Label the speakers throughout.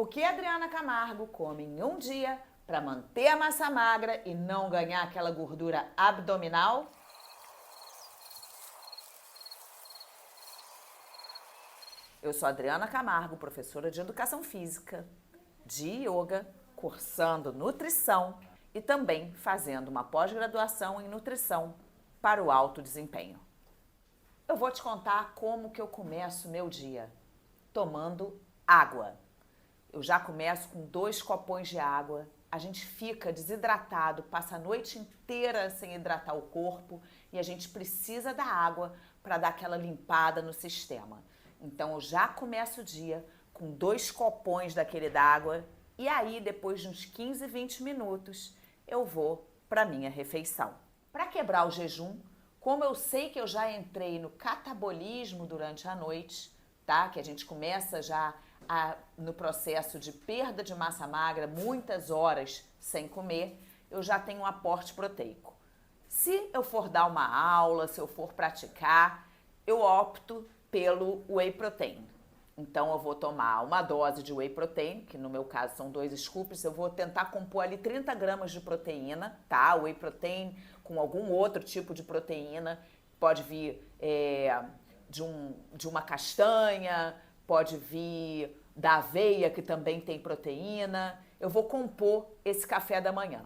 Speaker 1: O que a Adriana Camargo come em um dia para manter a massa magra e não ganhar aquela gordura abdominal? Eu sou Adriana Camargo, professora de Educação Física, de Yoga, cursando Nutrição e também fazendo uma pós-graduação em Nutrição para o alto desempenho. Eu vou te contar como que eu começo meu dia, tomando água. Eu já começo com 2 copões de água, a gente fica desidratado, passa a noite inteira sem hidratar o corpo e a gente precisa da água para dar aquela limpada no sistema. Então eu já começo o dia com 2 copões daquele d'água e aí depois de uns 15, 20 minutos eu vou para minha refeição. Para quebrar o jejum, como eu sei que eu já entrei no catabolismo durante a noite, tá? Que a gente começa já no processo de perda de massa magra, muitas horas sem comer, eu já tenho um aporte proteico. Se eu for dar uma aula, se eu for praticar, eu opto pelo whey protein. Então eu vou tomar uma dose de whey protein, que no meu caso são 2 scoops, eu vou tentar compor ali 30 gramas de proteína, tá? Whey protein com algum outro tipo de proteína, pode vir de uma castanha, pode vir da aveia, que também tem proteína. Eu vou compor esse café da manhã.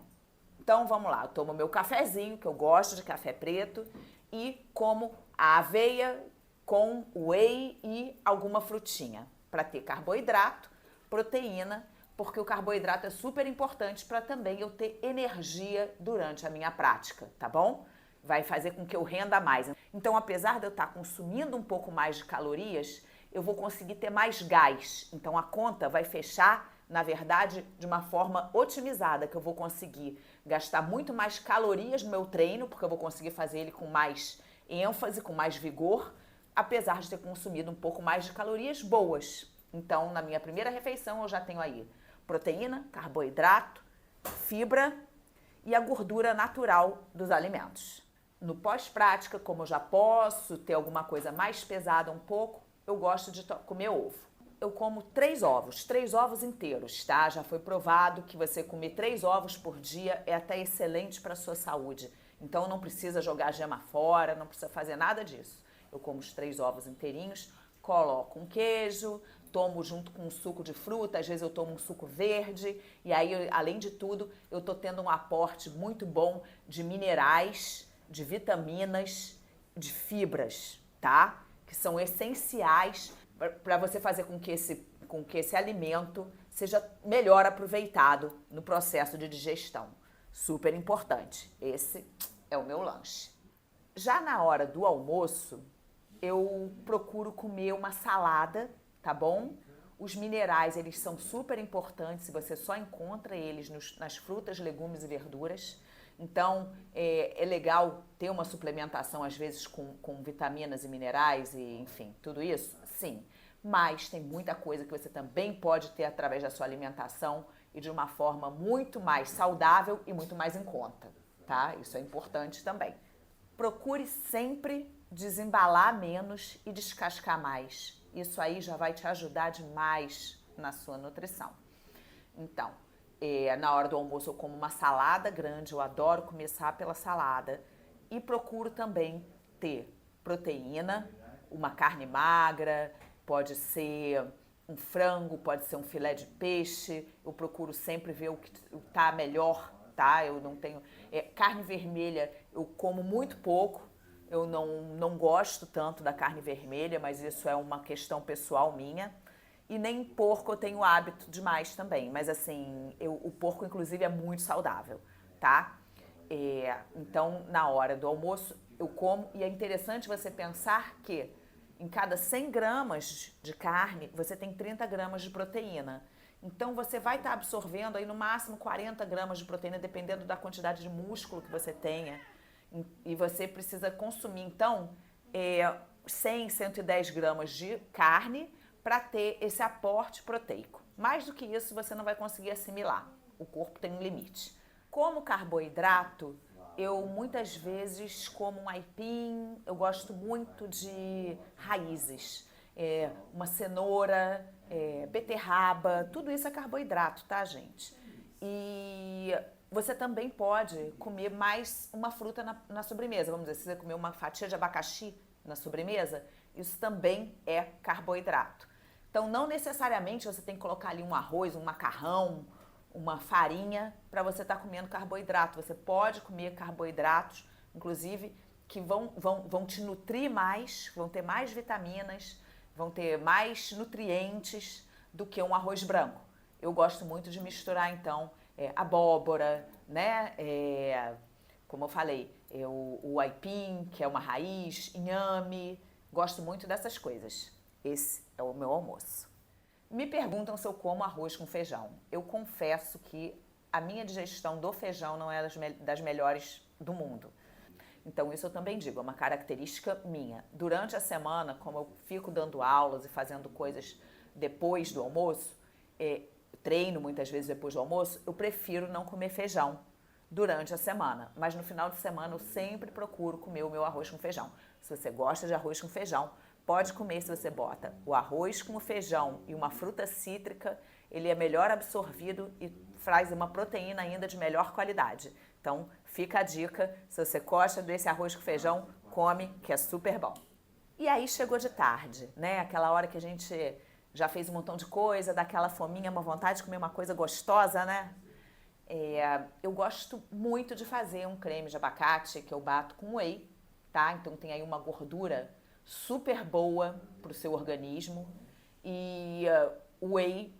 Speaker 1: Então vamos lá, eu tomo meu cafezinho, que eu gosto de café preto, e como a aveia com whey e alguma frutinha, para ter carboidrato, proteína, porque o carboidrato é super importante para também eu ter energia durante a minha prática, tá bom? Vai fazer com que eu renda mais. Então, apesar de eu estar consumindo um pouco mais de calorias, eu vou conseguir ter mais gás. Então, a conta vai fechar, na verdade, de uma forma otimizada, que eu vou conseguir gastar muito mais calorias no meu treino, porque eu vou conseguir fazer ele com mais ênfase, com mais vigor, apesar de ter consumido um pouco mais de calorias boas. Então, na minha primeira refeição, eu já tenho aí proteína, carboidrato, fibra e a gordura natural dos alimentos. No pós-prática, como eu já posso ter alguma coisa mais pesada um pouco, eu gosto de comer ovo. Eu como 3 ovos, 3 ovos inteiros, tá? Já foi provado que você comer 3 ovos por dia é até excelente para a sua saúde. Então não precisa jogar gema fora, não precisa fazer nada disso. Eu como os 3 ovos inteirinhos, coloco um queijo, tomo junto com um suco de fruta, às vezes eu tomo um suco verde, e aí, além de tudo, eu tô tendo um aporte muito bom de minerais, de vitaminas, de fibras, tá? Que são essenciais para você fazer com que esse alimento seja melhor aproveitado no processo de digestão. Super importante. Esse é o meu lanche. Já na hora do almoço, eu procuro comer uma salada, tá bom? Os minerais, eles são super importantes, você só encontra eles nas frutas, legumes e verduras. Então, é legal ter uma suplementação, às vezes, com vitaminas e minerais e, enfim, tudo isso? Sim. Mas tem muita coisa que você também pode ter através da sua alimentação e de uma forma muito mais saudável e muito mais em conta, tá? Isso é importante também. Procure sempre desembalar menos e descascar mais. Isso aí já vai te ajudar demais na sua nutrição. Então, na hora do almoço eu como uma salada grande, eu adoro começar pela salada. E procuro também ter proteína, uma carne magra, pode ser um frango, pode ser um filé de peixe. Eu procuro sempre ver o que está melhor, tá? Eu não tenho... carne vermelha eu como muito pouco. Eu não gosto tanto da carne vermelha, mas isso é uma questão pessoal minha. E nem porco eu tenho hábito demais também. Mas assim, o porco inclusive é muito saudável, tá? Então, na hora do almoço, eu como. E é interessante você pensar que em cada 100 gramas de carne, você tem 30 gramas de proteína. Então, você vai estar absorvendo aí no máximo 40 gramas de proteína, dependendo da quantidade de músculo que você tenha. E você precisa consumir, então, 100, 110 gramas de carne para ter esse aporte proteico. Mais do que isso, você não vai conseguir assimilar. O corpo tem um limite. Como carboidrato, eu muitas vezes como um aipim, eu gosto muito de raízes. Uma cenoura, beterraba, tudo isso é carboidrato, tá, gente? E você também pode comer mais uma fruta na sobremesa. Vamos dizer, se você comer uma fatia de abacaxi na sobremesa, isso também é carboidrato. Então, não necessariamente você tem que colocar ali um arroz, um macarrão, uma farinha para você estar comendo carboidrato. Você pode comer carboidratos, inclusive, que vão te nutrir mais, vão ter mais vitaminas, vão ter mais nutrientes do que um arroz branco. Eu gosto muito de misturar, então, abóbora, né? Como eu falei, o aipim, que é uma raiz, inhame. Gosto muito dessas coisas. Esse é o meu almoço. Me perguntam se eu como arroz com feijão. Eu confesso que a minha digestão do feijão não é das melhores do mundo. Então isso eu também digo, é uma característica minha. Durante a semana, como eu fico dando aulas e fazendo coisas depois do almoço, treino muitas vezes depois do almoço, eu prefiro não comer feijão durante a semana. Mas no final de semana eu sempre procuro comer o meu arroz com feijão. Se você gosta de arroz com feijão, pode comer. Se você bota o arroz com o feijão e uma fruta cítrica, ele é melhor absorvido e traz uma proteína ainda de melhor qualidade. Então, fica a dica, se você gosta desse arroz com feijão, come, que é super bom. E aí chegou de tarde, né? Aquela hora que a gente já fez um montão de coisa, dá aquela fominha, uma vontade de comer uma coisa gostosa, né? Eu gosto muito de fazer um creme de abacate que eu bato com whey, tá? Então tem aí uma gordura super boa para o seu organismo e o whey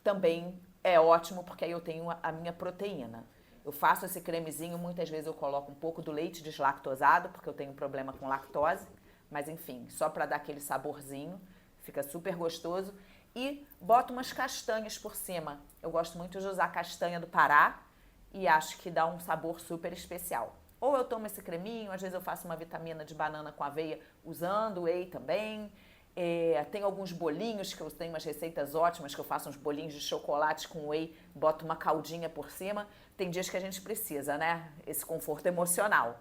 Speaker 1: também é ótimo porque aí eu tenho a minha proteína. Eu faço esse cremezinho, muitas vezes eu coloco um pouco do leite deslactosado porque eu tenho problema com lactose, mas enfim, só para dar aquele saborzinho, fica super gostoso. E boto umas castanhas por cima. Eu gosto muito de usar castanha do Pará e acho que dá um sabor super especial. Ou eu tomo esse creminho, às vezes eu faço uma vitamina de banana com aveia usando whey também. Tem alguns bolinhos, que eu tenho umas receitas ótimas, que eu faço uns bolinhos de chocolate com whey, boto uma caldinha por cima. Tem dias que a gente precisa, né? Esse conforto emocional.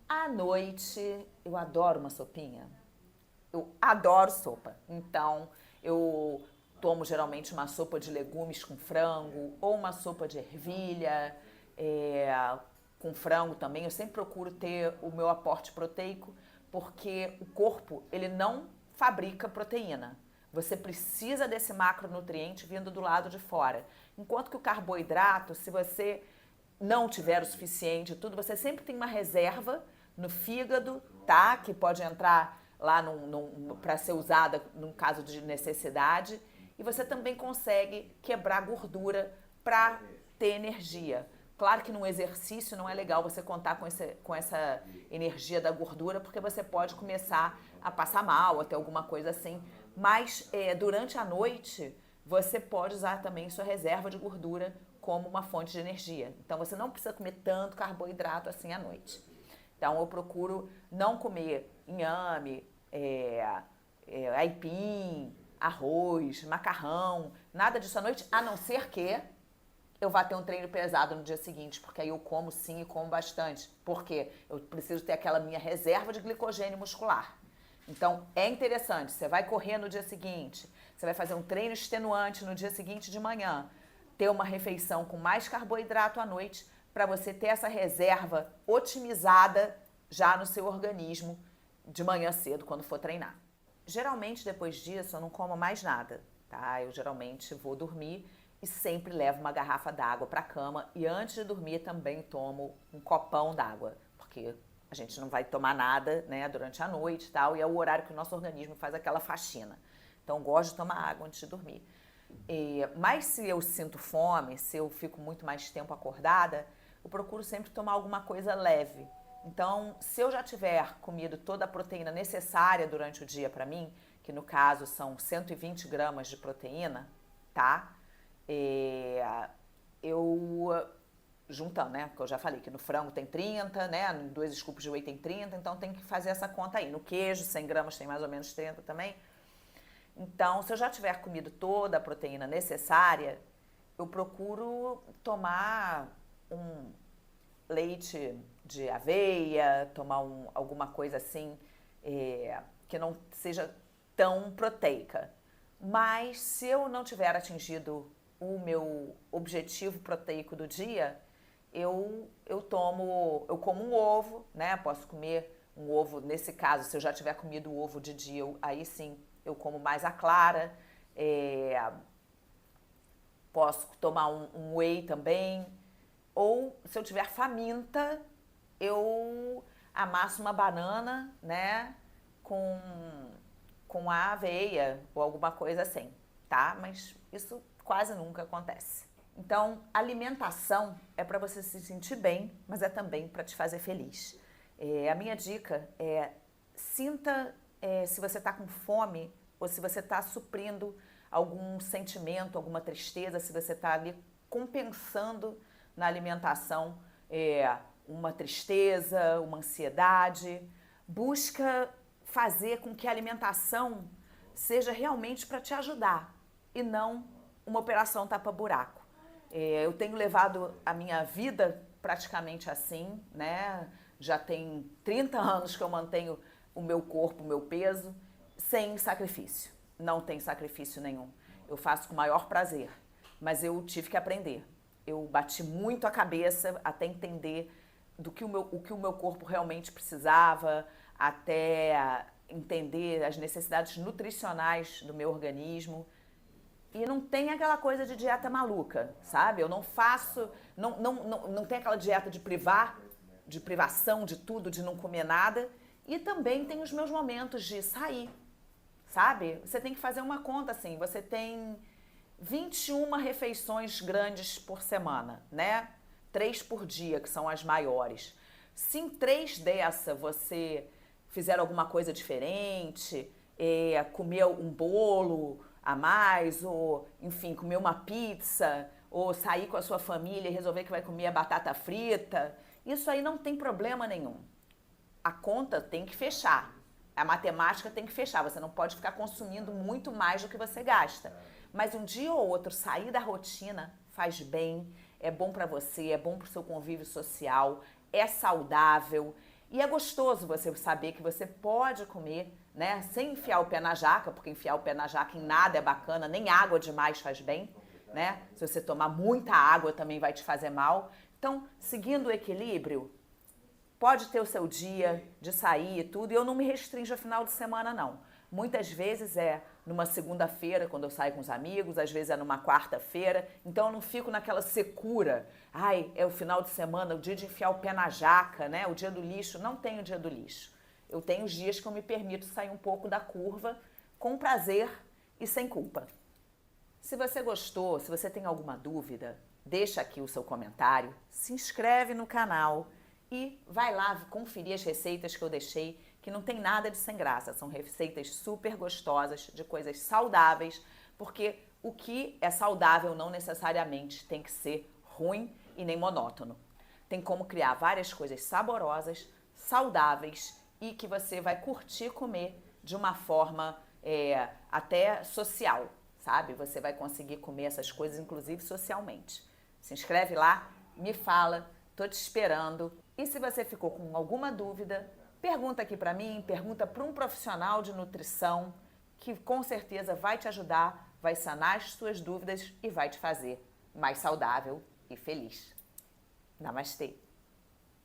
Speaker 1: À noite, eu adoro uma sopinha. Eu adoro sopa. Então, eu tomo geralmente uma sopa de legumes com frango ou uma sopa de ervilha com frango também. Eu sempre procuro ter o meu aporte proteico porque o corpo, ele não fabrica proteína. Você precisa desse macronutriente vindo do lado de fora. Enquanto que o carboidrato, se você não tiver o suficiente, tudo, você sempre tem uma reserva no fígado, tá? Que pode entrar lá para ser usada num caso de necessidade. E você também consegue quebrar gordura para ter energia. Claro que no exercício não é legal você contar com essa energia da gordura, porque você pode começar a passar mal, até alguma coisa assim. Mas durante a noite, você pode usar também sua reserva de gordura como uma fonte de energia. Então você não precisa comer tanto carboidrato assim à noite. Então eu procuro não comer inhame, aipim, arroz, macarrão, nada disso à noite, a não ser que eu vá ter um treino pesado no dia seguinte, porque aí eu como sim e como bastante, porque eu preciso ter aquela minha reserva de glicogênio muscular. Então é interessante, você vai correr no dia seguinte, você vai fazer um treino extenuante no dia seguinte de manhã, ter uma refeição com mais carboidrato à noite, para você ter essa reserva otimizada já no seu organismo de manhã cedo, quando for treinar. Geralmente, depois disso, eu não como mais nada, tá? Eu geralmente vou dormir e sempre levo uma garrafa d'água para a cama. E antes de dormir, também tomo um copão d'água, porque a gente não vai tomar nada, né, durante a noite e tal, e é o horário que o nosso organismo faz aquela faxina. Então, eu gosto de tomar água antes de dormir. Mas se eu sinto fome, se eu fico muito mais tempo acordada, eu procuro sempre tomar alguma coisa leve. Então, se eu já tiver comido toda a proteína necessária durante o dia para mim, que no caso são 120 gramas de proteína, tá? Eu juntando, né? Porque eu já falei que no frango tem 30, né? Em 2 scoops de whey tem 30, então tem que fazer essa conta aí. No queijo, 100 gramas tem mais ou menos 30 também. Então, se eu já tiver comido toda a proteína necessária, eu procuro tomar um leite de aveia, tomar alguma coisa assim que não seja tão proteica. mas se eu não tiver atingido o meu objetivo proteico do dia, eu como um ovo, né? Posso comer um ovo, nesse caso, se eu já tiver comido o ovo de dia, aí sim eu como mais a clara. Posso tomar um whey também. Ou, se eu tiver faminta, eu amasso uma banana, né, com a aveia ou alguma coisa assim, tá? Mas isso quase nunca acontece. Então, alimentação é para você se sentir bem, mas é também para te fazer feliz. A minha dica é sinta se você está com fome ou se você está suprindo algum sentimento, alguma tristeza, se você está ali compensando na alimentação uma tristeza, uma ansiedade. Busca fazer com que a alimentação seja realmente para te ajudar e não uma operação tapa-buraco. Eu tenho levado a minha vida praticamente assim, né? Já tem 30 anos que eu mantenho o meu corpo, o meu peso, sem sacrifício. Não tem sacrifício nenhum. Eu faço com o maior prazer, mas eu tive que aprender. Eu bati muito a cabeça até entender o que o meu corpo realmente precisava, até entender as necessidades nutricionais do meu organismo. E não tem aquela coisa de dieta maluca, sabe? Eu não faço, não tem aquela dieta de privação de tudo, de não comer nada. E também tem os meus momentos de sair, sabe? Você tem que fazer uma conta assim, você tem 21 refeições grandes por semana, né? 3 por dia, que são as maiores. Se em 3 dessa você fizer alguma coisa diferente, comer um bolo a mais, ou, enfim, comer uma pizza, ou sair com a sua família e resolver que vai comer a batata frita, isso aí não tem problema nenhum. A conta tem que fechar. A matemática tem que fechar. Você não pode ficar consumindo muito mais do que você gasta. Mas um dia ou outro sair da rotina faz bem, é bom para você, é bom para o seu convívio social, é saudável e é gostoso você saber que você pode comer, né, sem enfiar o pé na jaca, porque enfiar o pé na jaca em nada é bacana, nem água demais faz bem, né? Se você tomar muita água também vai te fazer mal. Então, seguindo o equilíbrio, pode ter o seu dia de sair e tudo, e eu não me restringo a final de semana, não. Muitas vezes é numa segunda-feira, quando eu saio com os amigos, às vezes é numa quarta-feira, então eu não fico naquela secura. Ai, é o final de semana, o dia de enfiar o pé na jaca, né? O dia do lixo. Não tenho dia do lixo. Eu tenho os dias que eu me permito sair um pouco da curva, com prazer e sem culpa. Se você gostou, se você tem alguma dúvida, deixa aqui o seu comentário, se inscreve no canal e vai lá conferir as receitas que eu deixei, que não tem nada de sem graça, são receitas super gostosas, de coisas saudáveis, porque o que é saudável não necessariamente tem que ser ruim e nem monótono. Tem como criar várias coisas saborosas, saudáveis e que você vai curtir comer de uma forma até social, sabe? Você vai conseguir comer essas coisas, inclusive socialmente. Se inscreve lá, me fala, tô te esperando. E se você ficou com alguma dúvida, pergunta aqui para mim, pergunta para um profissional de nutrição que com certeza vai te ajudar, vai sanar as suas dúvidas e vai te fazer mais saudável e feliz. Namastê!